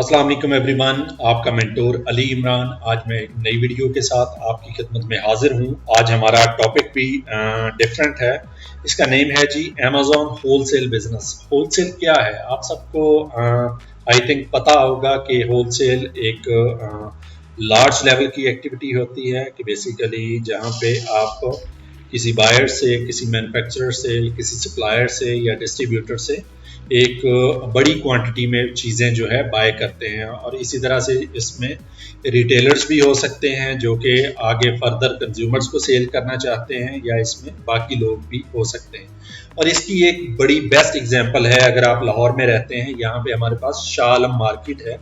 अस्सलाम वालेकुम एवरीवन, आपका मेंटोर अली इमरान। आज मैं एक नई वीडियो के साथ आपकी खिदमत में हाजिर हूँ। आज हमारा टॉपिक भी डिफरेंट है। इसका नेम है जी अमेज़न होलसेल बिजनेस। होलसेल क्या है आप सबको आई थिंक पता होगा कि होलसेल एक लार्ज लेवल की एक्टिविटी होती है कि बेसिकली जहाँ पे आप किसी बायर से, किसी मैन्युफैक्चरर से, किसी सप्लायर से या डिस्ट्रीब्यूटर से एक बड़ी क्वांटिटी में चीज़ें जो है बाय करते हैं। और इसी तरह से इसमें रिटेलर्स भी हो सकते हैं जो कि आगे फर्दर कंज्यूमर्स को सेल करना चाहते हैं, या इसमें बाकी लोग भी हो सकते हैं। और इसकी एक बड़ी बेस्ट एग्जांपल है, अगर आप लाहौर में रहते हैं, यहाँ पे हमारे पास शाह आलम मार्केट है।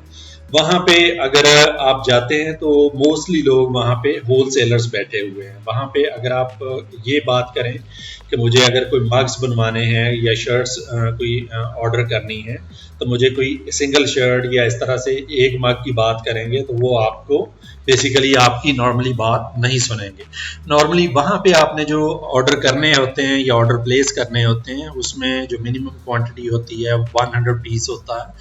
वहाँ पे अगर आप जाते हैं तो मोस्टली लोग वहाँ पे होलसेलर्स बैठे हुए हैं। वहाँ पे अगर आप ये बात करें कि मुझे अगर कोई मग्स बनवाने हैं या शर्ट्स कोई ऑर्डर करनी है, तो मुझे कोई सिंगल शर्ट या इस तरह से एक मग की बात करेंगे तो वो आपको बेसिकली आपकी नॉर्मली बात नहीं सुनेंगे। नॉर्मली वहाँ पे आपने जो ऑर्डर करने होते हैं या ऑर्डर प्लेस करने होते हैं, उसमें जो मिनिमम क्वांटिटी होती है 100 पीस होता है,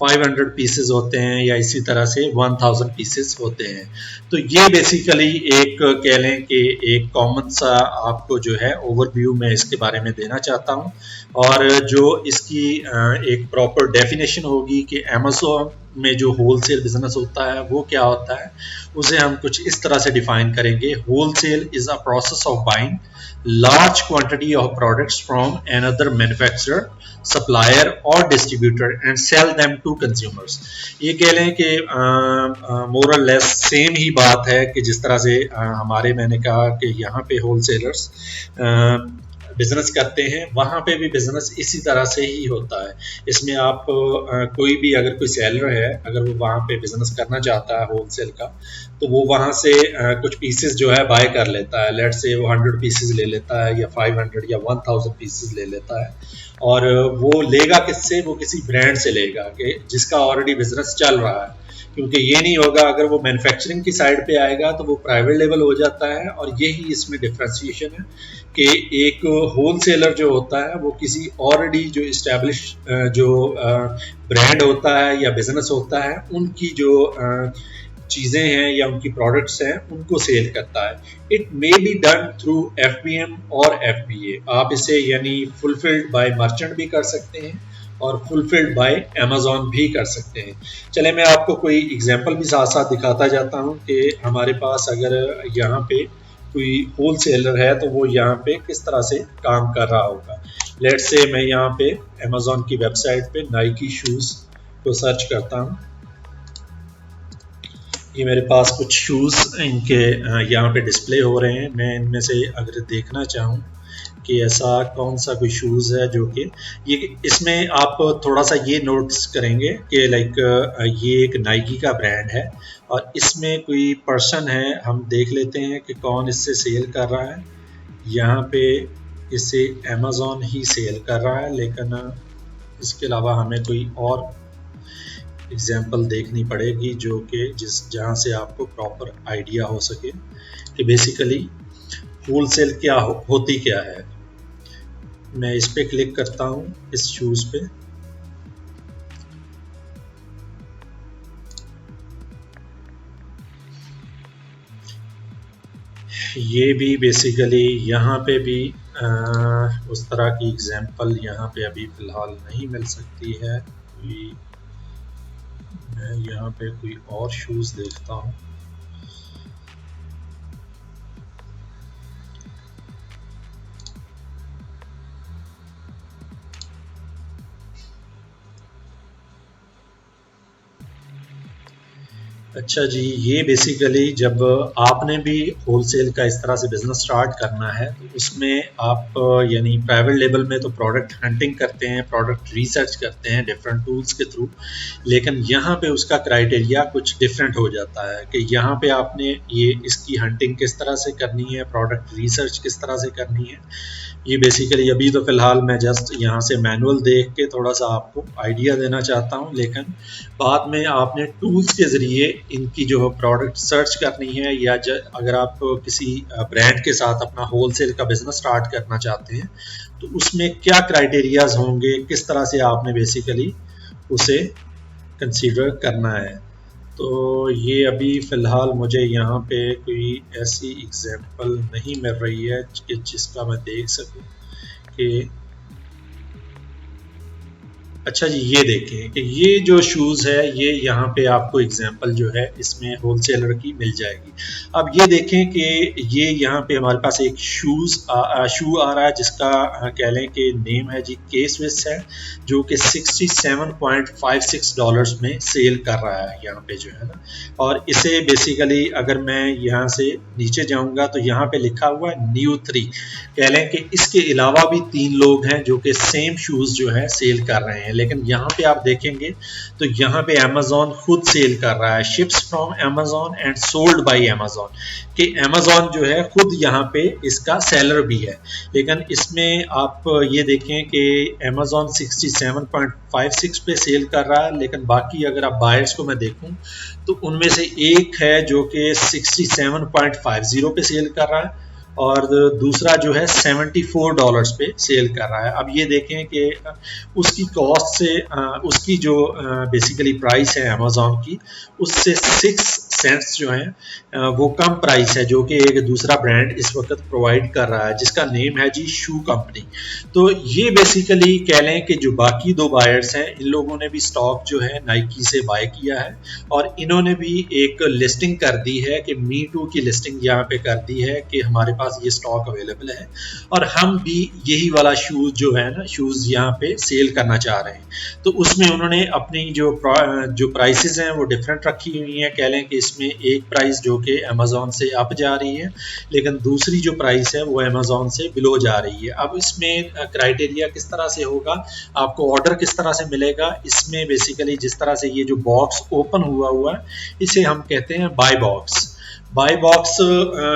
500 पीसेस होते हैं, या इसी तरह से 1000 पीसेस होते हैं। तो ये बेसिकली एक कह लें कि एक कॉमन सा आपको जो है ओवरव्यू मैं इसके बारे में देना चाहता हूँ। और जो इसकी एक प्रॉपर डेफिनेशन होगी कि अमेज़न में जो होलसेल बिजनेस होता है वो क्या होता है, उसे हम कुछ इस तरह से डिफाइन करेंगे। Wholesale is a process of buying large quantity of products from another manufacturer, supplier or distributor and sell them to consumers। ये कह लें कि मोर और लेस सेम ही बात है कि जिस तरह से हमारे मैंने कहा कि यहाँ पे होलसेलर्स बिजनेस करते हैं, वहाँ पे भी बिजनेस इसी तरह से ही होता है। इसमें आप कोई भी अगर कोई सेलर है, अगर वो वहाँ पे बिजनेस करना चाहता है होलसेल का, तो वो वहाँ से कुछ पीसेस जो है बाय कर लेता है। लेट से वो 100 पीसेस ले लेता है, या 500 या 1000 पीसेस ले लेता है। और वो लेगा किससे? वो किसी ब्रांड से लेगा कि जिसका ऑलरेडी बिजनेस चल रहा है। क्योंकि ये नहीं होगा, अगर वो मैन्युफैक्चरिंग की साइड पे आएगा तो वो प्राइवेट लेवल हो जाता है। और यही इसमें डिफ्रेंशिएशन है कि एक होलसेलर जो होता है वो किसी ऑलरेडी जो इस्टेब्लिश जो ब्रांड होता है या बिजनेस होता है, उनकी जो चीज़ें हैं या उनकी प्रोडक्ट्स हैं, उनको सेल करता है। It may be done through FBM और FBA। आप इसे यानी फुलफिल्ड बाय मर्चेंट भी कर सकते हैं और फुलफिल्ड बाय अमेज़न भी कर सकते हैं। चले मैं आपको कोई एग्जांपल भी साथ साथ दिखाता जाता हूं कि हमारे पास अगर यहाँ पे कोई होलसेलर है तो वो यहाँ पे किस तरह से काम कर रहा होगा। लेट्स से मैं यहाँ पे अमेज़न की वेबसाइट पे नाइकी शूज़ को सर्च करता हूँ। ये मेरे पास कुछ शूज़ इनके यहाँ पे डिस्प्ले हो रहे हैं। मैं इनमें से अगर देखना चाहूँ कि ऐसा कौन सा कोई शूज़ है जो कि ये, इसमें आप थोड़ा सा ये नोटिस करेंगे कि लाइक ये एक नाइकी का ब्रांड है और इसमें कोई पर्सन है। हम देख लेते हैं कि कौन इससे सेल कर रहा है। यहाँ पे इसे अमेज़न ही सेल कर रहा है, लेकिन इसके अलावा हमें कोई और एग्जाम्पल देखनी पड़ेगी जो कि जहाँ से आपको प्रॉपर आइडिया हो सके कि बेसिकली होलसेल क्या होती क्या है। मैं इस पे क्लिक करता हूँ, इस शूज़ पे। ये भी बेसिकली यहाँ पे भी उस तरह की एग्जाम्पल यहाँ पे अभी फ़िलहाल नहीं मिल सकती है। मैं यहाँ पे कोई और शूज़ देखता हूँ। अच्छा जी, ये बेसिकली जब आपने भी होलसेल का इस तरह से बिजनेस स्टार्ट करना है तो उसमें आप यानी प्राइवेट लेवल में तो प्रोडक्ट हंटिंग करते हैं, प्रोडक्ट रिसर्च करते हैं डिफरेंट टूल्स के थ्रू। लेकिन यहाँ पे उसका क्राइटेरिया कुछ डिफरेंट हो जाता है कि यहाँ पे आपने ये इसकी हंटिंग किस तरह से करनी है, प्रोडक्ट रिसर्च किस तरह से करनी है। ये बेसिकली अभी तो फ़िलहाल मैं जस्ट यहाँ से मैनुअल देख के थोड़ा सा आपको आइडिया देना चाहता हूँ, लेकिन बाद में आपने टूल्स के ज़रिए इनकी जो प्रोडक्ट सर्च करनी है, या अगर आप किसी ब्रांड के साथ अपना होलसेल का बिजनेस स्टार्ट करना चाहते हैं तो उसमें क्या क्राइटेरियाज होंगे, किस तरह से आपने बेसिकली उसे कंसीडर करना है। तो ये अभी फ़िलहाल मुझे यहाँ पे कोई ऐसी एग्जांपल नहीं मिल रही है कि जिसका मैं देख सकूं कि अच्छा जी, ये देखें कि ये जो शूज़ है ये यहाँ पे आपको एग्जांपल जो है इसमें होलसेलर की मिल जाएगी। अब ये देखें कि ये यहाँ पे हमारे पास एक शू आ रहा है जिसका कह लें कि नेम है जी के स्विस है, जो कि $67.56 में सेल कर रहा है यहाँ पे जो है ना। और इसे बेसिकली अगर मैं यहाँ से नीचे जाऊँगा तो यहाँ पे लिखा हुआ है न्यू 3। कह लें कि इसके अलावा भी 3 लोग हैं जो कि सेम शूज़ जो है सेल कर रहे हैं। लेकिन यहाँ पे आप देखेंगे तो यहाँ पे Amazon खुद सेल कर रहा है, ships from Amazon and sold by Amazon, कि Amazon जो है खुद यहाँ पे इसका सेलर भी है। लेकिन इसमें आप ये देखें कि Amazon 67.56 पे सेल कर रहा है, लेकिन बाकी अगर आप बायर्स को मैं देखूं तो उनमें से एक है जो कि 67.50 पे सेल कर रहा है और दूसरा जो है $74 पे सेल कर रहा है। अब ये देखें कि उसकी कॉस्ट से उसकी जो बेसिकली प्राइस है अमेज़ॉन की, उससे 6 सेंट्स जो है वो कम प्राइस है जो कि एक दूसरा ब्रांड इस वक्त प्रोवाइड कर रहा है जिसका नेम है जी शू कंपनी। तो ये बेसिकली कह लें कि जो बाकी 2 बायर्स हैं इन लोगों ने भी स्टॉक जो है नाइकी से बाय किया है और इन्होंने भी एक लिस्टिंग कर दी है कि मी टू की लिस्टिंग यहाँ पे कर दी है कि हमारे पास ये स्टॉक अवेलेबल है और हम भी यही वाला शूज जो है ना शूज यहाँ पे सेल करना चाह रहे हैं। तो उसमें उन्होंने अपनी जो प्राइसेस हैं वो डिफरेंट रखी हुई हैं। कह लें कि इसमें एक प्राइस जो कि अमेज़ॉन से अप जा रही है, लेकिन दूसरी जो प्राइस है वो अमेज़ॉन से बिलो जा रही है। अब इसमें क्राइटेरिया किस तरह से होगा, आपको ऑर्डर किस तरह से मिलेगा, इसमें बेसिकली जिस तरह से ये जो बॉक्स ओपन हुआ है इसे हम कहते हैं buy box. Buy box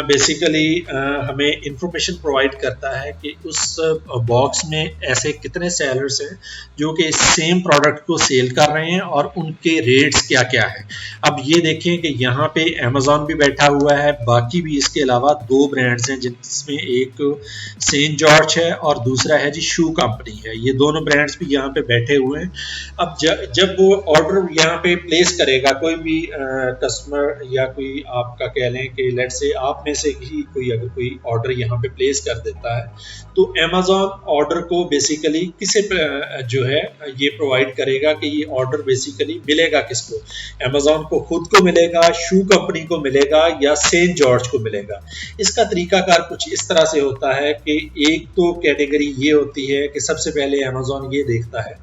basically हमें इंफॉर्मेशन प्रोवाइड करता है कि उस बॉक्स में ऐसे कितने सेलर्स हैं जो कि सेम प्रोडक्ट को सेल कर रहे हैं और उनके रेट्स क्या क्या है। अब ये देखें कि यहाँ पे अमेज़ॉन भी बैठा हुआ है, बाकी भी इसके अलावा 2 ब्रांड्स हैं जिसमें एक सेंट जॉर्ज है और दूसरा है जी शू कंपनी है। ये दोनों ब्रांड्स भी यहाँ पे बैठे हुए हैं। अब जब वो ऑर्डर यहाँ पे प्लेस करेगा कोई भी कस्टमर या कोई आपका कह लें कि लेट से आप में से ही कोई अगर कोई ऑर्डर यहाँ पे प्लेस कर देता है तो Amazon ऑर्डर को बेसिकली किसे जो है ये प्रोवाइड करेगा कि ये ऑर्डर बेसिकली मिलेगा किसको, Amazon को खुद को मिलेगा, शू कंपनी को मिलेगा या सेंट जॉर्ज को मिलेगा। इसका तरीकाकार कुछ इस तरह से होता है कि एक तो कैटेगरी ये होती है कि सबसे पहले Amazon ये देखता है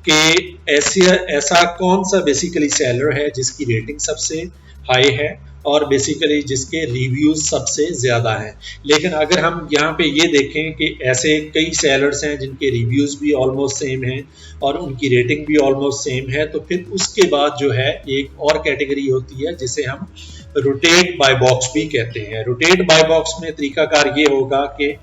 कि ऐसा कौन सा बेसिकली सेलर है जिसकी रेटिंग सबसे हाई है और बेसिकली जिसके रिव्यूज सबसे ज़्यादा हैं। लेकिन अगर हम यहाँ पे ये देखें कि ऐसे कई सेलर्स हैं जिनके रिव्यूज़ भी ऑलमोस्ट सेम हैं और उनकी रेटिंग भी ऑलमोस्ट सेम है, तो फिर उसके बाद जो है एक और कैटेगरी होती है जिसे हम रोटेट बाय बॉक्स भी कहते हैं। रोटेट बाय बॉक्स में तरीकाकार ये होगा कि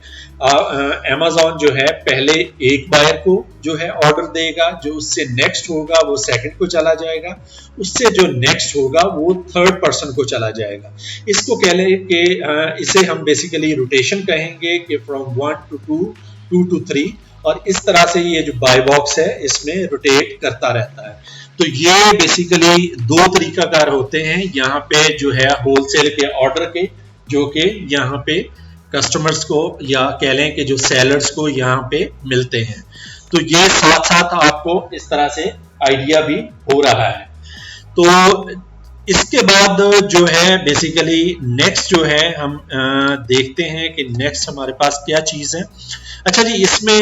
Amazon जो है पहले एक बायर को जो है ऑर्डर देगा, जो उससे नेक्स्ट होगा वो सेकंड को चला जाएगा, उससे जो नेक्स्ट होगा वो थर्ड पर्सन को चला जाएगा। इसको कह लें कि इसे हम बेसिकली रोटेशन कहेंगे कि फ्रॉम 1 to 2, 2 to 3, और इस तरह से ये जो बाय बॉक्स है इसमें रोटेट करता रहता है। तो ये बेसिकली 2 तरीकाकार होते हैं यहाँ पे जो है होलसेल के ऑर्डर के, जो कि यहाँ पे कस्टमर्स को या कह लें कि जो सेलर्स को यहाँ पे मिलते हैं। तो ये साथ साथ आपको इस तरह से आइडिया भी हो रहा है। तो इसके बाद जो है बेसिकली नेक्स्ट जो है हम देखते हैं कि नेक्स्ट हमारे पास क्या चीज़ है। अच्छा जी, इसमें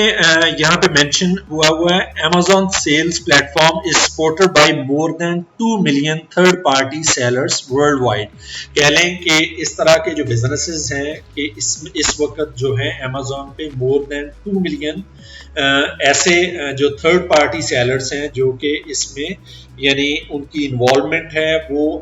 यहाँ पे मेंशन हुआ है Amazon sales platform is supported by more than 2 million third party sellers world wide. कह लें कि इस तरह के जो बिजनेसेस हैं कि इस वक्त जो है Amazon पे मोर देन 2 मिलियन ऐसे जो थर्ड पार्टी सेलर्स हैं जो कि इसमें यानी उनकी इन्वॉल्वमेंट है वो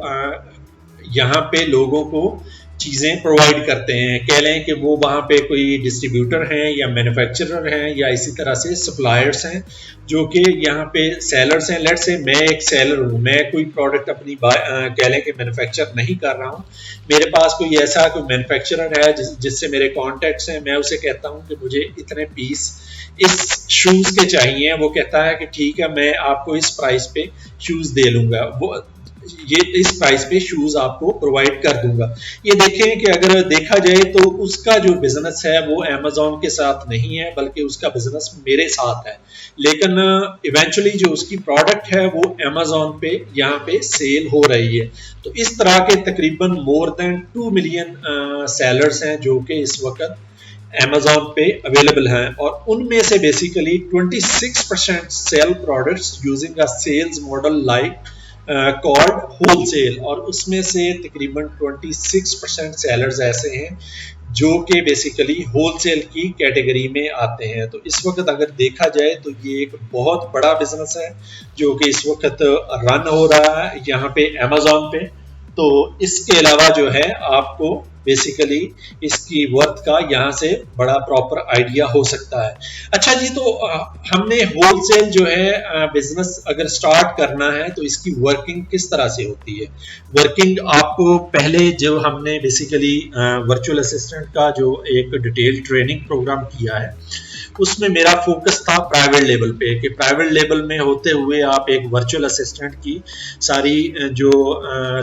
यहाँ पे लोगों को चीज़ें प्रोवाइड करते हैं। कह लें कि वो वहाँ पे कोई डिस्ट्रीब्यूटर हैं या मैन्युफैक्चरर हैं या इसी तरह से सप्लायर्स हैं जो कि यहाँ पे सेलर्स हैं। लेट्स से मैं एक सेलर हूँ, मैं कोई प्रोडक्ट अपनी कह लें कि मैन्युफैक्चर नहीं कर रहा हूँ, मेरे पास कोई ऐसा कोई मैन्युफैक्चरर है जिससे मेरे कॉन्टैक्ट्स हैं, मैं उसे कहता हूँ कि मुझे इतने पीस इस शूज़ के चाहिए, वो कहता है कि ठीक है मैं आपको इस प्राइस पे शूज़ दे लूँगा, वो ये इस प्राइस पे शूज आपको प्रोवाइड कर दूंगा। ये देखें कि अगर देखा जाए तो उसका जो बिजनेस है वो अमेज़न के साथ नहीं है बल्कि उसका बिजनेस मेरे साथ है, लेकिन इवेंचुअली जो उसकी प्रोडक्ट है वो अमेज़न पे यहाँ पे सेल हो रही है। तो इस तरह के तकरीबन मोर देन 2 मिलियन सेलर्स हैं जो कि इस वक्त Amazon पे अवेलेबल हैं और उनमें से basically 26% sell products using a sales model like called wholesale, और उसमें से तकरीबन 26% सेलर्स ऐसे हैं जो कि बेसिकली होलसेल की कैटेगरी में आते हैं। तो इस वक्त अगर देखा जाए तो ये एक बहुत बड़ा बिजनेस है जो कि इस वक्त रन हो रहा है यहाँ पे Amazon पे। तो इसके अलावा जो है आपको बेसिकली इसकी वर्थ का यहाँ से बड़ा प्रॉपर आइडिया हो सकता है। अच्छा जी, तो हमने होलसेल जो है बिजनेस अगर स्टार्ट करना है तो इसकी वर्किंग किस तरह से होती है? वर्किंग आपको पहले जो हमने बेसिकली वर्चुअल असिस्टेंट का जो एक डिटेल ट्रेनिंग प्रोग्राम किया है उसमें मेरा फोकस था प्राइवेट लेवल पे, कि प्राइवेट लेवल में होते हुए आप एक वर्चुअल असिस्टेंट की सारी जो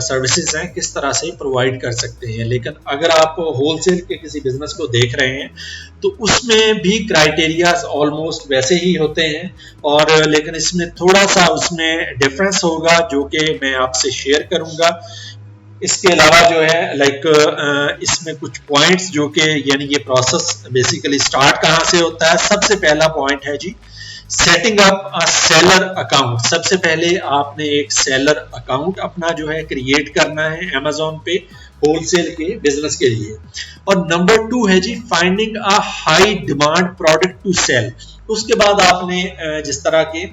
सर्विसेज हैं किस तरह से प्रोवाइड कर सकते हैं। लेकिन अगर आप होलसेल के किसी बिजनेस को देख रहे हैं तो उसमें भी क्राइटेरियाज ऑलमोस्ट वैसे ही होते हैं, और लेकिन इसमें थोड़ा सा उसमें डिफरेंस होगा जो कि मैं आपसे शेयर करूंगा। इसके अलावा जो है इसमें कुछ पॉइंट्स जो कि यानी ये प्रोसेस बेसिकली स्टार्ट कहाँ से होता है। सबसे पहला पॉइंट है जी setting up a seller account. सबसे पहले आपने एक सेलर अकाउंट अपना जो है क्रिएट करना है Amazon पे होलसेल के बिजनेस के लिए। और नंबर 2 है जी finding a high demand product to sell. उसके बाद आपने जिस तरह के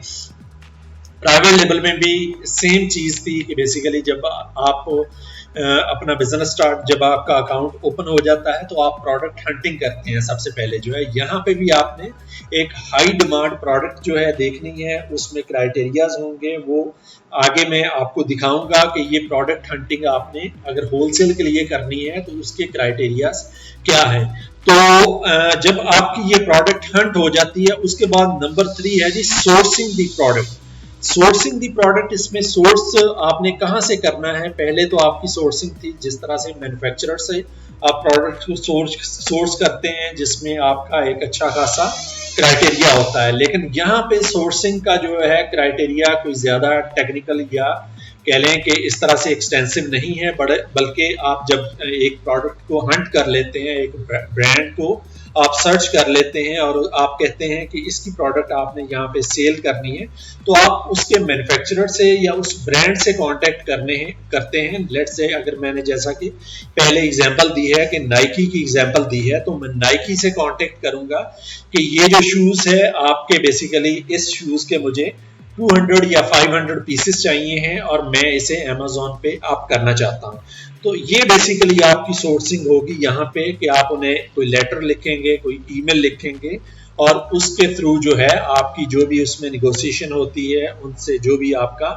प्राइवेट लेवल में भी सेम चीज थी कि बेसिकली जब आप अपना बिजनेस स्टार्ट, जब आपका अकाउंट ओपन हो जाता है तो आप प्रोडक्ट हंटिंग करते हैं। सबसे पहले जो है यहाँ पे भी आपने एक हाई डिमांड प्रोडक्ट जो है देखनी है, उसमें क्राइटेरियाज होंगे, वो आगे मैं आपको दिखाऊंगा कि ये प्रोडक्ट हंटिंग आपने अगर होलसेल के लिए करनी है तो उसके क्राइटेरियाज क्या है। तो जब आपकी ये प्रोडक्ट हंट हो जाती है उसके बाद नंबर 3 है जी sourcing the product. Sourcing the product, इसमें सोर्स आपने कहां से करना है? पहले तो आपकी सोर्सिंग थी जिस तरह से मैन्युफैक्चरर से आप प्रोडक्ट को सोर्स करते हैं जिसमें आपका एक अच्छा खासा क्राइटेरिया होता है, लेकिन यहाँ पे सोर्सिंग का जो है क्राइटेरिया कोई ज्यादा टेक्निकल या कह लें कि इस तरह से एक्सटेंसिव नहीं है, बल्कि आप जब एक प्रोडक्ट को हंट कर लेते हैं, एक ब्रांड को आप सर्च कर लेते हैं और आप कहते हैं कि इसकी प्रोडक्ट आपने यहाँ पे सेल करनी है, तो आप उसके मैन्युफैक्चरर से या उस ब्रांड से कांटेक्ट करते हैं। लेट्स से अगर मैंने जैसा कि पहले एग्जांपल दी है कि नाइकी की एग्जांपल दी है, तो मैं नाइकी से कांटेक्ट करूंगा कि ये जो शूज है आपके बेसिकली इस शूज के मुझे 200 या 500 पीसेस चाहिए हैं और मैं इसे Amazon पे आप करना चाहता हूँ। तो ये बेसिकली आपकी सोर्सिंग होगी यहाँ पे कि आप उन्हें कोई लेटर लिखेंगे, कोई ईमेल लिखेंगे और उसके थ्रू जो है आपकी जो भी उसमें निगोशिएशन होती है, उनसे जो भी आपका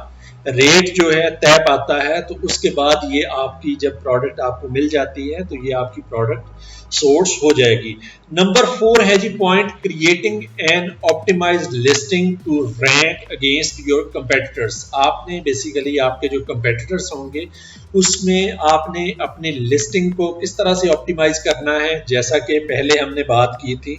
रेट जो है तय पाता है, तो उसके बाद ये आपकी जब प्रोडक्ट आपको मिल जाती है तो ये आपकी प्रोडक्ट सोर्स हो जाएगी। नंबर 4 है जी point creating an optimized listing to rank against your competitors. आपने बेसिकली आपके जो कंपेटिटर्स होंगे उसमें आपने अपनी लिस्टिंग को किस तरह से ऑप्टिमाइज करना है। जैसा कि पहले हमने बात की थी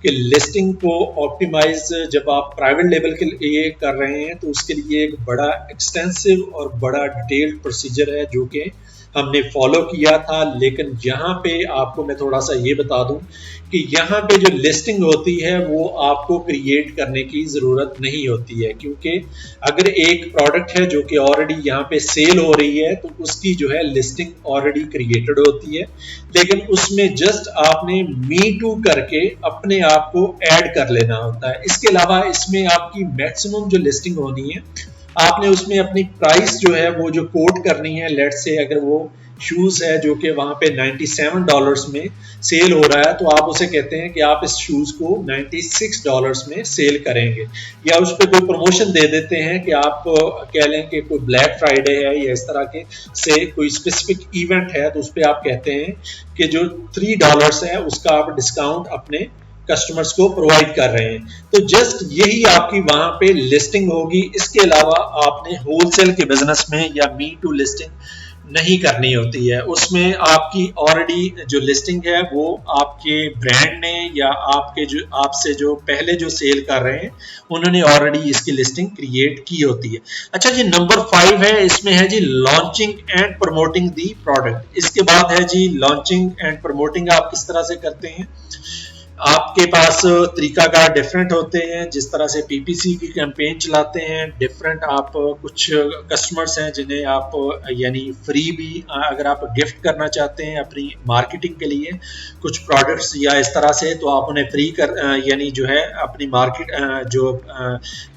कि लिस्टिंग को ऑप्टिमाइज जब आप प्राइवेट लेवल के लिए कर रहे हैं तो उसके लिए एक बड़ा एक्सटेंसिव और बड़ा डिटेल्ड प्रोसीजर है जो कि हमने फॉलो किया था। लेकिन यहाँ पे आपको मैं थोड़ा सा ये बता दूं कि यहाँ पे जो लिस्टिंग होती है वो आपको क्रिएट करने की ज़रूरत नहीं होती है, क्योंकि अगर एक प्रोडक्ट है जो कि ऑलरेडी यहाँ पे सेल हो रही है तो उसकी जो है लिस्टिंग ऑलरेडी क्रिएटेड होती है, लेकिन उसमें जस्ट आपने मी टू करके अपने आप को ऐड कर लेना होता है। इसके अलावा इसमें आपकी मैक्सिमम जो लिस्टिंग होनी है आपने उसमें अपनी प्राइस जो है वो जो कोट करनी है। लेट्स से अगर वो शूज है जो कि वहां पे $97 में सेल हो रहा है, तो आप उसे कहते हैं कि आप इस शूज को $96 में सेल करेंगे। या उस पर कोई प्रमोशन दे देते हैं कि आप कह लें कि कोई ब्लैक फ्राइडे है या इस तरह के से कोई स्पेसिफिक इवेंट है, तो उस पर आप कहते हैं कि जो $3 है उसका आप डिस्काउंट अपने कस्टमर्स को प्रोवाइड कर रहे हैं। तो जस्ट यही आपकी वहां पे लिस्टिंग होगी। इसके अलावा आपने होलसेल के बिजनेस में या मी टू लिस्टिंग नहीं करनी होती है। उसमें आपकी ऑलरेडी जो लिस्टिंग है वो आपके ब्रांड ने या आपके जो आपसे जो पहले जो सेल कर रहे हैं उन्होंने ऑलरेडी इसकी लिस्टिंग क्रिएट की होती है। अच्छा जी, नंबर 5 है, इसमें है जी launching and promoting the product. इसके बाद है जी लॉन्चिंग एंड प्रमोटिंग। आप किस तरह से करते हैं? आपके पास तरीकाकार डिफरेंट होते हैं। जिस तरह से पीपीसी की कैंपेन चलाते हैं डिफरेंट, आप कुछ कस्टमर्स हैं जिन्हें आप यानी फ्री भी अगर आप गिफ्ट करना चाहते हैं अपनी मार्केटिंग के लिए कुछ प्रोडक्ट्स या इस तरह से, तो आप उन्हें फ्री कर यानी जो है अपनी मार्केट जो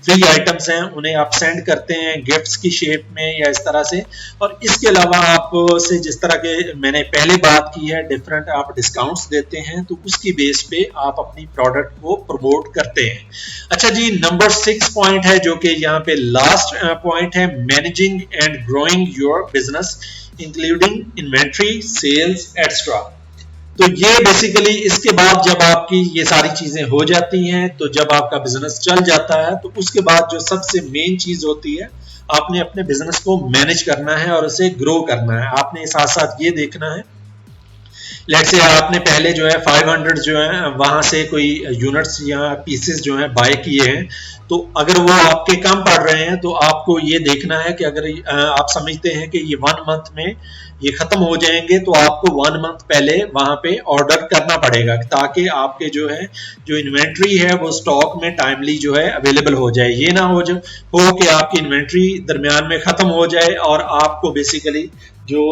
फ्री आइटम्स हैं उन्हें आप सेंड करते हैं गिफ्ट्स की शेप में या इस तरह से। और इसके अलावा आप से जिस तरह के मैंने पहले बात की है डिफरेंट आप डिस्काउंट्स देते हैं, तो उसकी बेस पे आप अपनी प्रोडक्ट को प्रमोट करते हैं। अच्छा जी, नंबर 6 पॉइंट है जो कि यहाँ पे लास्ट पॉइंट है, managing and growing your business including inventory, sales extra. तो ये बेसिकली इसके बाद जब आपकी ये सारी चीजें हो जाती हैं, तो जब आपका बिजनेस चल जाता है, तो उसके बाद जो सबसे मेन चीज होती है, आपने अपने बिजनेस को मैनेज करना है और उसे ग्रो करना है। आपने साथ साथ ये देखना है, लेट्स से आपने पहले जो है 500 जो है वहां से कोई यूनिट्स या पीसेस जो है बाय किए हैं, तो अगर वो आपके कम पड़ रहे हैं तो आपको ये देखना है कि अगर आप समझते हैं कि ये 1 मंथ में ये खत्म हो जाएंगे, तो आपको 1 मंथ पहले वहां पे ऑर्डर करना पड़ेगा ताकि आपके जो है जो इन्वेंट्री है वो स्टॉक में टाइमली जो है अवेलेबल हो जाए। ये ना हो कि आपकी इन्वेंट्री दरमियान में खत्म हो जाए और आपको बेसिकली जो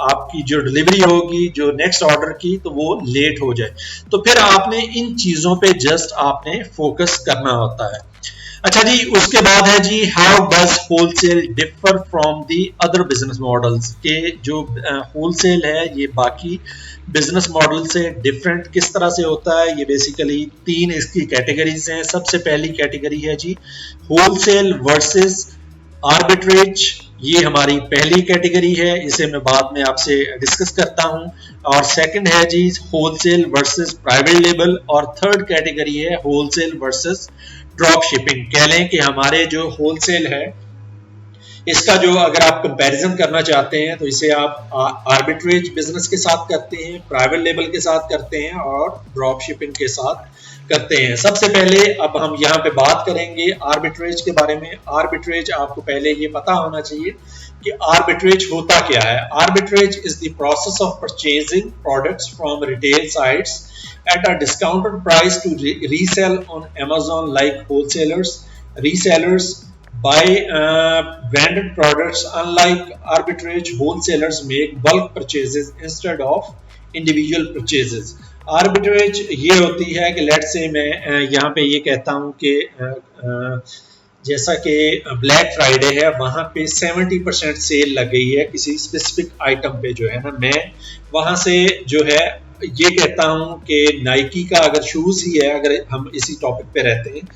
आपकी जो डिलीवरी होगी जो नेक्स्ट ऑर्डर की, तो वो लेट हो जाए। तो फिर आपने इन चीजों पे जस्ट आपने फोकस करना होता है। अच्छा जी, उसके बाद है जी how does wholesale differ from the other business models, के जो होलसेल है ये बाकी बिजनेस मॉडल से डिफरेंट किस तरह से होता है। ये बेसिकली 3 इसकी कैटेगरीज हैं। सबसे पहली कैटेगरी है जी होलसेल वर्सेस आर्बिट्रेज। ये हमारी पहली कैटेगरी है, इसे मैं बाद में आपसे डिस्कस करता हूं। और सेकंड है जी होलसेल वर्सेस प्राइवेट लेबल। और थर्ड कैटेगरी है होलसेल वर्सेस ड्रॉप शिपिंग। कह लें कि हमारे जो होलसेल है इसका जो अगर आप कंपैरिजन करना चाहते हैं तो इसे आप आर्बिट्रेज बिजनेस के साथ करते हैं, प्राइवेट लेबल के साथ करते हैं और ड्रॉप शिपिंग के साथ करते हैं। सबसे पहले अब हम यहाँ पे बात करेंगे आर्बिट्रेज के बारे में। आर्बिट्रेज आपको पहले ये पता होना चाहिए कि आर्बिट्रेज होता क्या है। Arbitrage is the process of purchasing products from retail sites at a discounted price to resell on Amazon, like wholesalers, resellers buy branded products. Unlike arbitrage, wholesalers make bulk purchases instead of individual purchases. Arbitrage ये होती है कि let's say मैं यहाँ पे ये कहता हूँ कि जैसा कि ब्लैक फ्राइडे है, वहां पे 70% सेल लग गई है किसी स्पेसिफिक आइटम पे जो है ना, मैं वहां से जो है ये कहता हूं कि नाइकी का अगर शूज ही है, अगर हम इसी टॉपिक पे रहते हैं,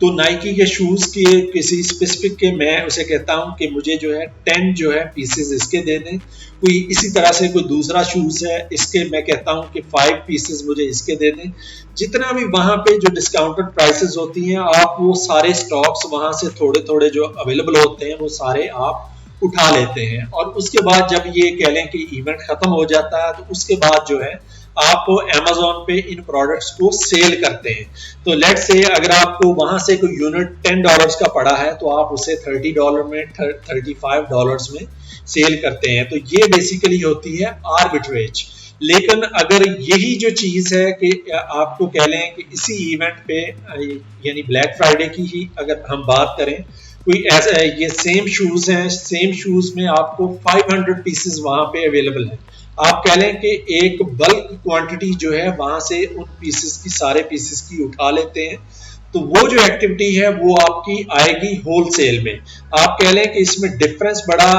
तो नाइकी के शूज के किसी स्पेसिफिक के मैं उसे कहता हूं कि मुझे जो है 10 जो है पीसेस इसके दे दें। कोई इसी तरह से कोई दूसरा शूज है, इसके मैं कहता हूं कि 5 पीसेस मुझे इसके दे दें। जितना भी वहां पे जो डिस्काउंटेड प्राइसेस होती हैं, आप वो सारे स्टॉक्स वहां से थोड़े थोड़े जो अवेलेबल होते हैं वो सारे आप उठा लेते हैं। और उसके बाद जब ये कह लें कि इवेंट खत्म हो जाता है, तो उसके बाद जो है आप Amazon पे इन प्रोडक्ट्स को सेल करते हैं। तो लेट्स से अगर आपको वहां से कोई यूनिट $10 का पड़ा है, तो आप उसे $30 में, $35 में सेल करते हैं। तो ये बेसिकली होती है आर्बिट्रेज। लेकिन अगर यही जो चीज है कि आपको कह लें कि इसी इवेंट पे यानी ब्लैक फ्राइडे की ही अगर हम बात करें, कोई ऐसा ये सेम शूज हैं, सेम शूज में आपको 500 पीसेस वहां पे अवेलेबल है। आप कह लें कि एक बल्क क्वांटिटी जो है वहां से उन पीसेस की सारे पीसेस की उठा लेते हैं, तो वो जो एक्टिविटी है वो आपकी आएगी होलसेल में। आप कह लें कि इसमें डिफरेंस बड़ा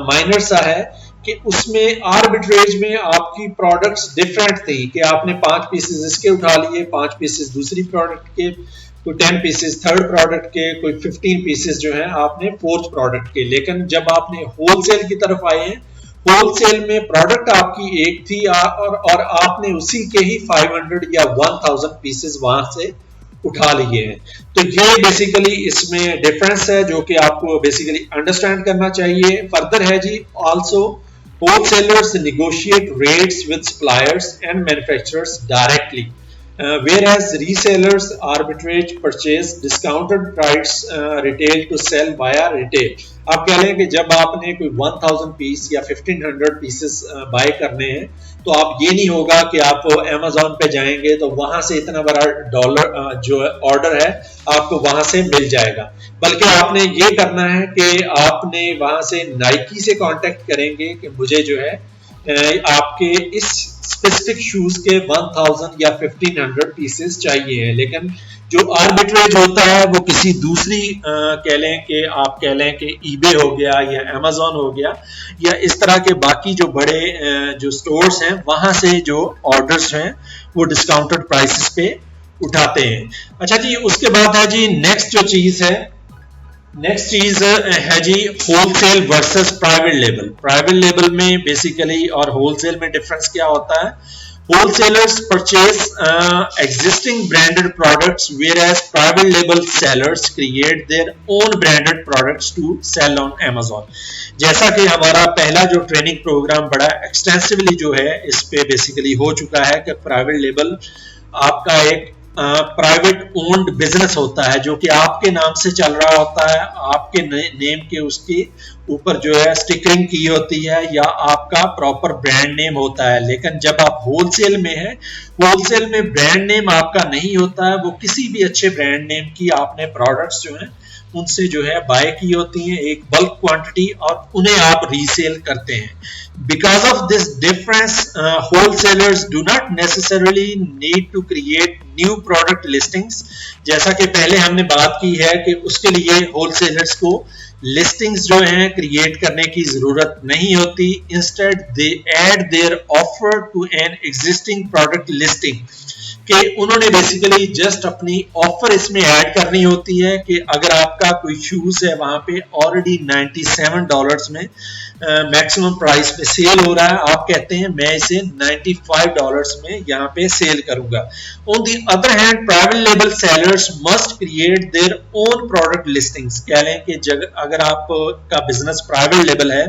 माइनर सा है कि उसमें आर्बिट्रेज में आपकी प्रोडक्ट्स डिफरेंट थी कि आपने 5 पीसेस इसके उठा लिए, 5 पीसेस दूसरी प्रोडक्ट के, कोई 10 पीसेस थर्ड प्रोडक्ट के, कोई 15 पीसेस जो है आपने फोर्थ प्रोडक्ट के। लेकिन जब आपने होलसेल की तरफ आए हैं, होलसेल में प्रोडक्ट आपकी एक थी और आपने उसी के ही 500 या 1000 पीसेस वहां से उठा लिए हैं। तो ये बेसिकली इसमें डिफरेंस है जो कि आपको बेसिकली अंडरस्टैंड करना चाहिए। फर्दर है जी, also wholesalers negotiate rates with suppliers and manufacturers directly, whereas resellers arbitrage purchase discounted price retail to sell via retail। आप कह लें कि जब आपने कोई 1000 पीस या 1500 पीसेस बाय करने हैं तो आप ये नहीं होगा कि आप Amazon पे जाएंगे तो वहां से इतना बड़ा डॉलर जो ऑर्डर है आपको वहां से मिल जाएगा, बल्कि आपने ये करना है कि आपने वहां से नाइकी से कांटेक्ट करेंगे कि मुझे जो है आपके इस स्पेसिफिक शूज के 1000 या 1500 पीसेस चाहिए हैं। लेकिन जो आर्बिट्रेज होता है वो किसी दूसरी कह लें कि आप कह लें कि ईबे हो गया या Amazon हो गया या इस तरह के बाकी जो बड़े जो स्टोर्स हैं वहां से जो ऑर्डर्स हैं वो डिस्काउंटेड प्राइसेस पे उठाते हैं। अच्छा जी, उसके बाद है जी नेक्स्ट जो चीज है, नेक्स्ट चीज है जी wholesale versus private label. Private label में बेसिकली और होलसेल में डिफरेंस क्या होता है? Wholesalers purchase existing branded products, whereas private label sellers create their own branded products to sell on Amazon। जैसा कि हमारा पहला जो ट्रेनिंग प्रोग्राम बड़ा एक्सटेंसिवली जो है इस पे बेसिकली हो चुका है कि प्राइवेट लेबल आपका एक प्राइवेट ओन्ड बिजनेस होता है जो कि आपके नाम से चल रहा होता है, आपके नेम के उसके ऊपर जो है स्टिकरिंग की होती है या आपका प्रॉपर ब्रांड नेम होता है। लेकिन जब आप होलसेल में हैं, होलसेल में ब्रांड नेम आपका नहीं होता है, वो किसी भी अच्छे ब्रांड नेम की आपने प्रोडक्ट्स जो हैं उनसे जो है बाय की होती हैं एक बल्क क्वांटिटी और उन्हें आप रीसेल करते हैं। Because of this difference wholesalers do not necessarily need to create new product listings. जैसा कि पहले हमने बात की है कि उसके लिए होलसेलर्स को लिस्टिंग्स जो हैं क्रिएट करने की जरूरत नहीं होती। Instead they add their offer to an existing product listing कि उन्होंने बेसिकली जस्ट अपनी ऑफर इसमें ऐड करनी होती है कि अगर आपका कोई शूज है वहां पे ऑलरेडी $97 में मैक्सिमम प्राइस पे सेल हो रहा है, आप कहते हैं मैं इसे $95 में यहाँ पे सेल करूंगा। On the other hand private label sellers must create their own product listings. कह लें कि अगर आपका बिजनेस प्राइवेट लेबल है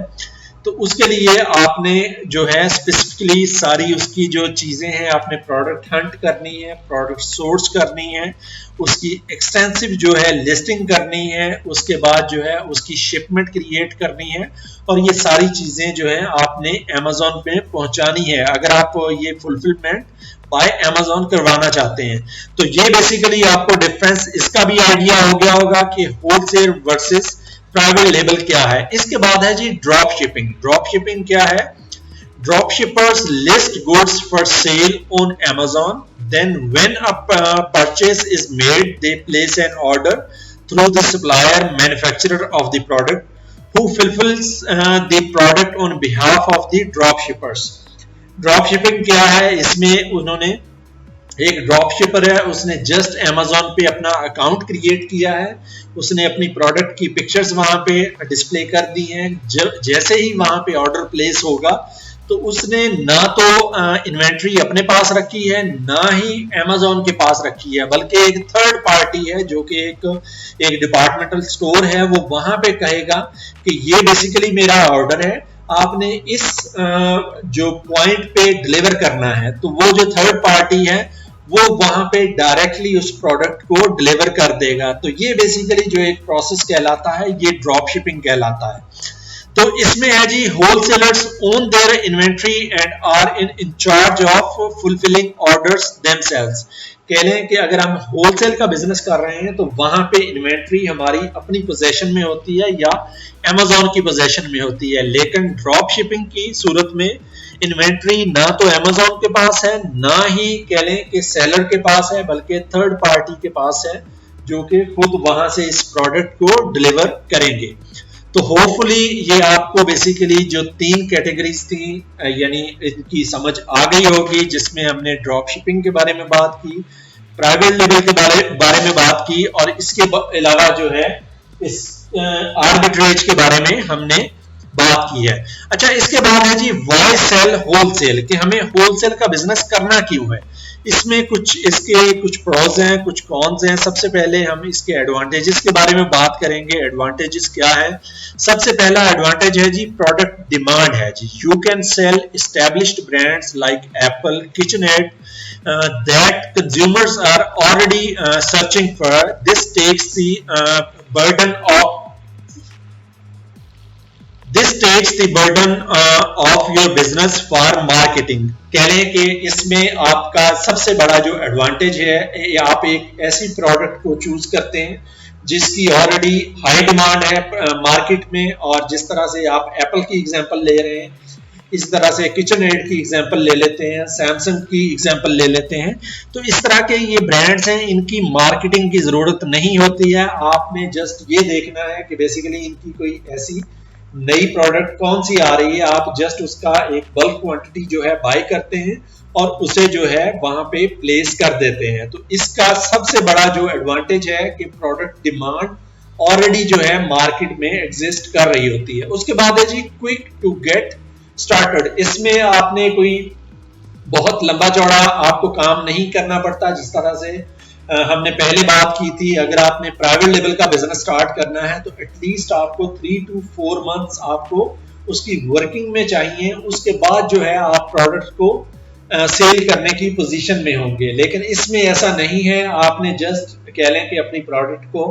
तो उसके लिए आपने जो है स्पेसिफिकली सारी उसकी जो चीजें हैं आपने प्रोडक्ट हंट करनी है, प्रोडक्ट सोर्स करनी है, उसकी एक्सटेंसिव जो है लिस्टिंग करनी है, उसके बाद जो है उसकी शिपमेंट क्रिएट करनी है और ये सारी चीजें जो है आपने Amazon पे पहुंचानी है अगर आप ये फुलफिलमेंट बाय Amazon करवाना चाहते हैं। तो ये बेसिकली आपको डिफरेंस इसका भी आइडिया हो गया होगा कि होलसेल वर्सेस प्राइवेट लेबल क्या है। इसके बाद है जी ड्रॉप शिपिंग। ड्रॉप शिपिंग क्या है? Drop shippers list goods for sale on Amazon, then when a purchase is made they place an order through the supplier manufacturer of the product who fulfills the product on behalf of the drop shippers। Drop shipping क्या है? इसमें उन्होंने एक drop शिपर है, उसने just Amazon पे अपना account create किया है, उसने अपनी प्रोडक्ट की पिक्चर्स वहां पे डिस्प्ले कर दी हैं। जैसे ही वहां पे ऑर्डर प्लेस होगा तो उसने ना तो इन्वेंट्री अपने पास रखी है ना ही Amazon के पास रखी है, बल्कि एक थर्ड पार्टी है जो कि एक डिपार्टमेंटल स्टोर है, वो वहां पे कहेगा कि ये बेसिकली मेरा ऑर्डर है, आपने इस जो पॉइंट पे डिलीवर करना है। तो वो जो थर्ड पार्टी है वो वहां पे डायरेक्टली उस प्रोडक्ट को डिलीवर कर देगा। तो ये बेसिकली जो एक प्रोसेस कहलाता है ये ड्रॉप शिपिंग कहलाता है। तो इसमें है जी wholesalers own their inventory and are in charge of fulfilling orders themselves. कह लें कि अगर हम होलसेल का बिजनेस कर रहे हैं तो वहां पे इन्वेंट्री हमारी अपनी पोजीशन में होती है या Amazon की पोजीशन में होती है। लेकिन ड्रॉप शिपिंग की सूरत में इन्वेंट्री ना तो Amazon के पास है ना ही कह लें कि सेलर के पास है, बल्कि थर्ड पार्टी के पास है जो कि खुद वहां से इस प्रोडक्ट को डिलीवर करेंगे। तो होपफुली ये आपको बेसिकली जो 3 कैटेगरीज थी यानी इनकी समझ आ गई होगी, जिसमें हमने ड्रॉप शिपिंग के बारे में बात की, प्राइवेट लेबल के बारे में बात की, और इसके अलावा जो है इस आर्बिट्रेज के बारे में हमने बात की है। अच्छा, इसके बाद है जी व्हाई सेल होलसेल, कि हमें होलसेल का बिजनेस करना क्यों है। इसमें कुछ प्रोज हैं, कुछ कॉन्स हैं। सबसे पहले हम इसके एडवांटेजेस के बारे में बात करेंगे। एडवांटेजेस क्या है? सबसे पहला एडवांटेज है जी प्रोडक्ट डिमांड है जी। You can sell established brands like Apple, KitchenAid that consumers are already searching for. This takes the burden of your business for marketing. कह लें कि इसमें आपका सबसे बड़ा जो एडवांटेज है, आप एक ऐसी प्रोडक्ट को चूज करते हैं जिसकी ऑलरेडी हाई डिमांड है मार्केट में, और जिस तरह से आप एप्पल की एग्जांपल ले रहे हैं, इस तरह से किचनएड की एग्जांपल ले लेते हैं, सैमसंग की एग्जांपल ले लेते हैं। तो इस तरह के ये ब्रांड्स हैं, इनकी मार्केटिंग की जरूरत नहीं होती है। आपने जस्ट ये देखना है कि बेसिकली इनकी कोई ऐसी नई प्रोडक्ट कौन सी आ रही है, आप जस्ट उसका एक बल्क क्वांटिटी जो है बाय करते हैं और उसे जो है वहां पे प्लेस कर देते हैं। तो इसका सबसे बड़ा जो एडवांटेज है कि प्रोडक्ट डिमांड ऑलरेडी जो है मार्केट में एग्जिस्ट कर रही होती है। उसके बाद है जी क्विक टू गेट स्टार्टेड। इसमें आपने कोई बहुत लंबा चौड़ा आपको काम नहीं करना पड़ता। जिस तरह से हमने पहले बात की थी, अगर आपने प्राइवेट लेवल का बिजनेस स्टार्ट करना है तो एटलीस्ट आपको 3 to 4 मंथ्स आपको उसकी वर्किंग में चाहिए। उसके बाद जो है आप प्रोडक्ट को सेल करने की पोजीशन में होंगे। लेकिन इसमें ऐसा नहीं है, आपने जस्ट कह लें कि अपनी प्रोडक्ट को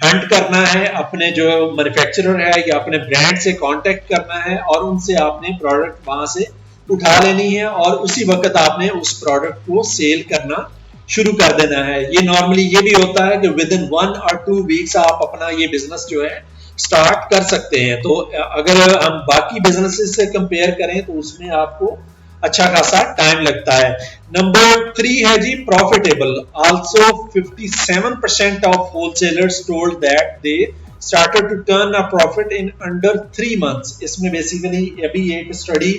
हंट करना है, अपने जो मैन्युफैक्चरर है या अपने ब्रांड से कांटेक्ट करना है और उनसे आपने प्रोडक्ट वहां से उठा लेनी है और उसी वक्त आपने उस प्रोडक्ट को सेल करना शुरू कर देना है। ये नॉर्मली ये भी होता है कि विद इन 1 or 2 वीक्स आप अपना ये बिजनेस जो है स्टार्ट कर सकते हैं। तो अगर हम बाकी बिजनेसेस से कंपेयर करें तो उसमें आपको अच्छा खासा टाइम लगता है। नंबर 3 है जी profitable. Also 57% of wholesalers told that they started to turn a profit in under 3 months. इसमें बेसिकली अभी एक स्टडी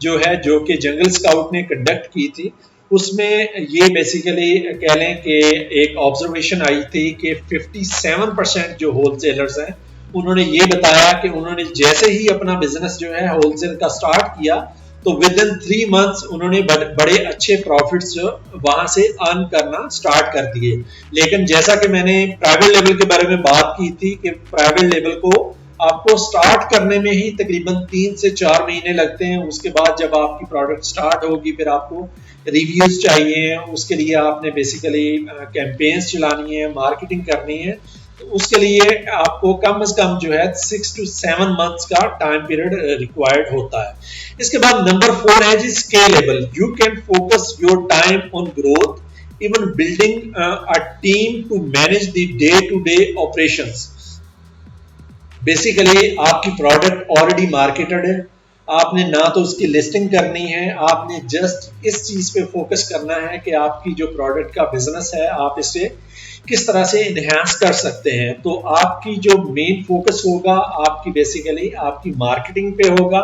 जो है जो कि जंगल स्काउट ने कंडक्ट की थी, उसमें ये बेसिकली कह लें कि एक ऑब्जर्वेशन आई थी कि 57% जो होलसेलर्स हैं उन्होंने ये बताया कि उन्होंने जैसे ही अपना बिजनेस जो है होलसेल का स्टार्ट किया तो विद इन 3 मंथ्स उन्होंने बड़े अच्छे प्रॉफिट्स जो वहां से अर्न करना स्टार्ट कर दिए। लेकिन जैसा कि मैंने प्राइवेट लेवल के बारे में बात की थी कि प्राइवेट लेवल को आपको स्टार्ट करने में ही तकरीबन 3 से 4 महीने लगते हैं। उसके बाद जब आपकी प्रोडक्ट स्टार्ट होगी फिर आपको रिव्यूज चाहिए, उसके लिए आपने बेसिकली कैंपेन्स चलानी है, मार्केटिंग करनी है। तो उसके लिए आपको कम से कम जो है 6 to 7 मंथ्स का टाइम पीरियड रिक्वायर्ड होता है। इसके बाद नंबर 4 है जी scalable. You can focus your time on growth even building a team to manage the day to day operations. Basically आपकी प्रोडक्ट ऑलरेडी मार्केटेड है, आपने ना तो उसकी लिस्टिंग करनी है, आपने जस्ट इस चीज पे फोकस करना है कि आपकी जो प्रोडक्ट का बिजनेस है आप इसे किस तरह से इनहेंस कर सकते हैं। तो आपकी जो मेन फोकस होगा आपकी बेसिकली आपकी मार्केटिंग पे होगा,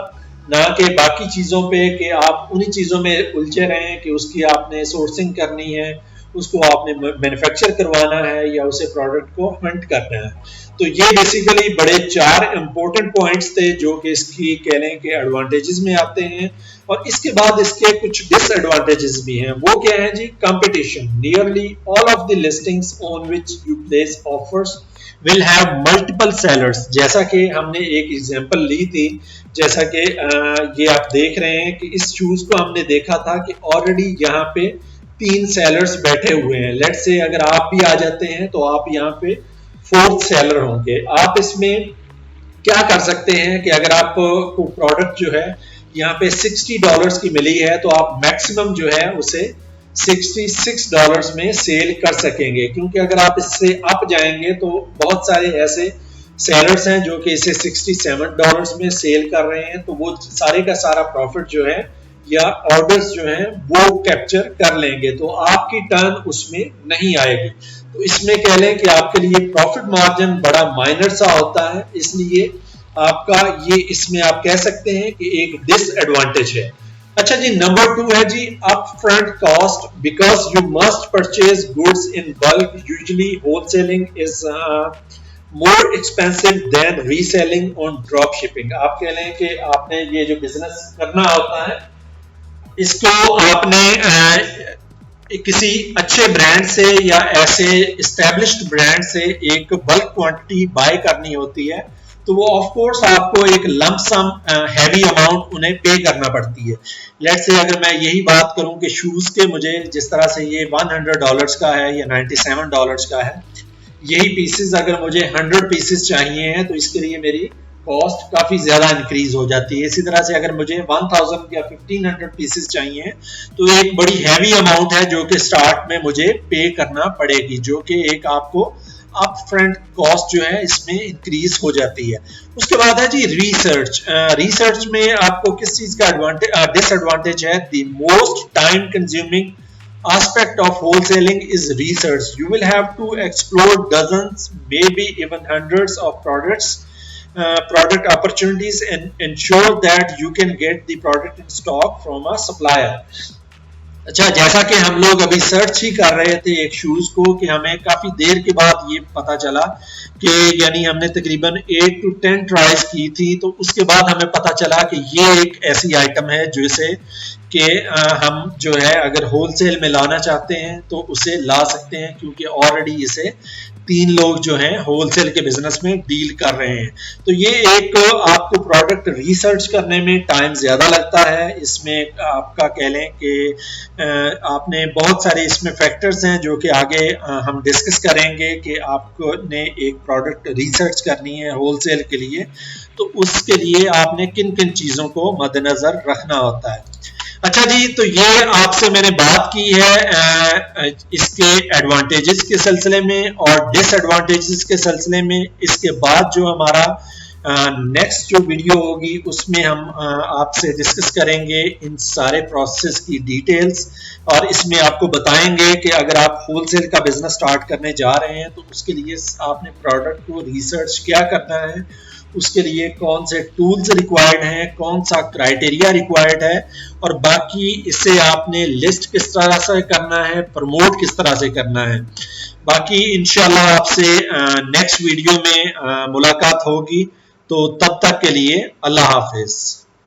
ना कि बाकी चीजों पे कि आप उन्हीं चीजों में उलझे रहें कि उसकी आपने सोर्सिंग करनी है, उसको आपने मैन्युफैक्चर करवाना है या उसे प्रोडक्ट को हंट करना है। तो ये बेसिकली बड़े 4 इंपॉर्टेंट पॉइंट्स थे जो कि इसकी कह लें कि एडवांटेजेस में आते हैं। और इसके बाद इसके कुछ डिसएडवांटेजेस भी हैं। वो क्या है जी? Competition. Nearly all of the listings on which you place offers will have multiple sellers. जैसा कि हमने एक एग्जांपल ली थी, जैसा कि ये आप देख रहे हैं कि इस शूज को हमने देखा था कि ऑलरेडी यहाँ पे 3 सेलर्स बैठे हुए हैं। लेट्स से अगर आप भी आ जाते हैं तो आप यहाँ पे 4th सेलर होंगे। आप इसमें क्या कर सकते हैं कि अगर आपको प्रोडक्ट जो है यहाँ पे $60 की मिली है तो आप मैक्सिमम जो है उसे $66 में सेल कर सकेंगे, क्योंकि अगर आप इससे अप जाएंगे तो बहुत सारे ऐसे सेलर्स हैं जो कि इसे $67 में सेल कर रहे हैं, तो वो सारे का सारा प्रॉफिट जो है या ऑर्डर्स जो हैं वो कैप्चर कर लेंगे, तो आपकी टर्न उसमें नहीं आएगी। तो इसमें कह लें कि आपके लिए प्रॉफिट मार्जिन बड़ा माइनर सा होता है, इसलिए आपका ये इसमें आप कह सकते हैं कि एक डिसएडवांटेज है। अच्छा जी, नंबर 2 है जी up front cost, because you must purchase goods in bulk, usually wholesaling is more expensive than reselling on drop shipping. आप कह लें कि आपने ये जो बिजनेस करना होता है इसको आपने किसी अच्छे ब्रांड से या ऐसे एस्टेब्लिश्ड ब्रांड से एक बल्क क्वांटिटी बाय करनी होती है, तो वो ऑफ कोर्स आपको एक लंप सम हैवी अमाउंट उन्हें पे करना पड़ती है। लेट्स से अगर मैं यही बात करूं कि शूज के मुझे जिस तरह से ये $100 का है या $97 का है, यही पीसेस अगर मुझे 100 पीसेस चाहिए हैं तो इसके लिए मेरी कॉस्ट काफी ज्यादा इंक्रीज हो जाती है। इसी तरह से अगर मुझे 1000 या 1500 पीसेस चाहिए तो एक बड़ी हैवी अमाउंट है जो कि स्टार्ट में मुझे पे करना पड़ेगी, जो कि एक आपको अप फ्रंट कॉस्ट जो है इसमें इंक्रीज हो जाती है। उसके बाद है जी रिसर्च। रिसर्च में आपको किस चीज का डिसएडवांटेज है? The most time consuming aspect of wholesaling is research. You will have to explore dozens, maybe even hundreds of product opportunities and ensure that you can get the product in stock from a supplier. अच्छा, जैसा कि हम लोग अभी search ही कर रहे थे एक शूज को कि हमें काफी देर के बाद ये पता चला कि यानी हमने तकरीबन 8 to 10 ट्राइज की थी, तो उसके बाद हमें पता चला कि ये एक ऐसी आइटम है जिसे कि हम जो है अगर होलसेल में लाना चाहते हैं तो उसे ला सकते हैं, क्योंकि ऑलरेडी इसे 3 लोग जो हैं होलसेल के बिजनेस में डील कर रहे हैं। तो ये एक आपको प्रोडक्ट रिसर्च करने में टाइम ज्यादा लगता है। इसमें आपका कह लें कि आपने बहुत सारे इसमें फैक्टर्स हैं जो कि आगे हम डिस्कस करेंगे कि आपको ने एक प्रोडक्ट रिसर्च करनी है होलसेल के लिए, तो उसके लिए आपने किन किन चीजों को मद्देनजर रखना होता है। अच्छा जी, तो ये आपसे मैंने बात की है इसके एडवांटेजेस के सिलसिले में और डिसएडवांटेजेस के सिलसिले में। इसके बाद जो हमारा नेक्स्ट जो वीडियो होगी उसमें हम आपसे डिस्कस करेंगे इन सारे प्रोसेस की डिटेल्स, और इसमें आपको बताएंगे कि अगर आप होलसेल का बिजनेस स्टार्ट करने जा रहे हैं तो उसके लिए आपने प्रोडक्ट को रिसर्च क्या करना है, उसके लिए कौन से टूल्स रिक्वायर्ड हैं, कौन सा क्राइटेरिया रिक्वायर्ड है, और बाकी इससे आपने लिस्ट किस तरह से करना है, प्रमोट किस तरह से करना है। बाकी इंशाल्लाह आपसे नेक्स्ट वीडियो में मुलाकात होगी, तो तब तक के लिए अल्लाह हाफिज।